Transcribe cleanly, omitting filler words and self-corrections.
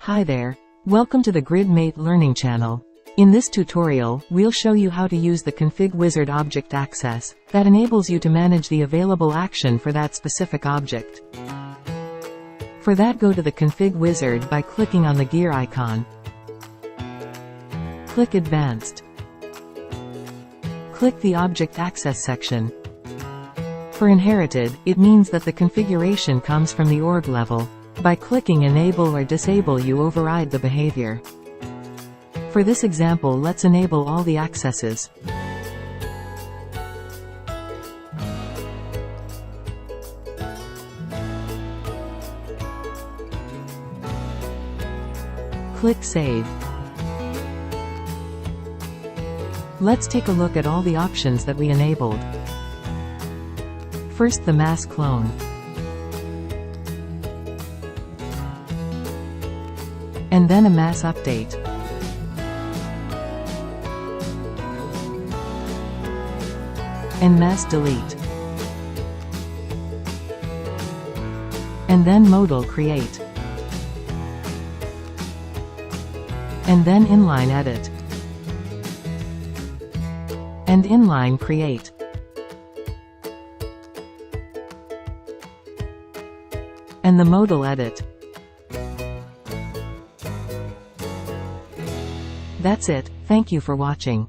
Hi there. Welcome to the GridMate Learning channel. In this tutorial, we'll show you how to use the Config Wizard object access that enables you to manage the available action for that specific object. For that, go to the Config Wizard by clicking on the gear icon. Click Advanced. Click the Object Access section. For inherited, it means that the configuration comes from the org level. By clicking Enable or Disable, you override the behavior. For this example, let's enable all the accesses. Click Save. Let's take a look at all the options that we enabled. First, the mass clone. And then a mass update. And mass delete. And then modal create. And then inline edit. And inline create. And the modal edit. That's it. Thank you for watching.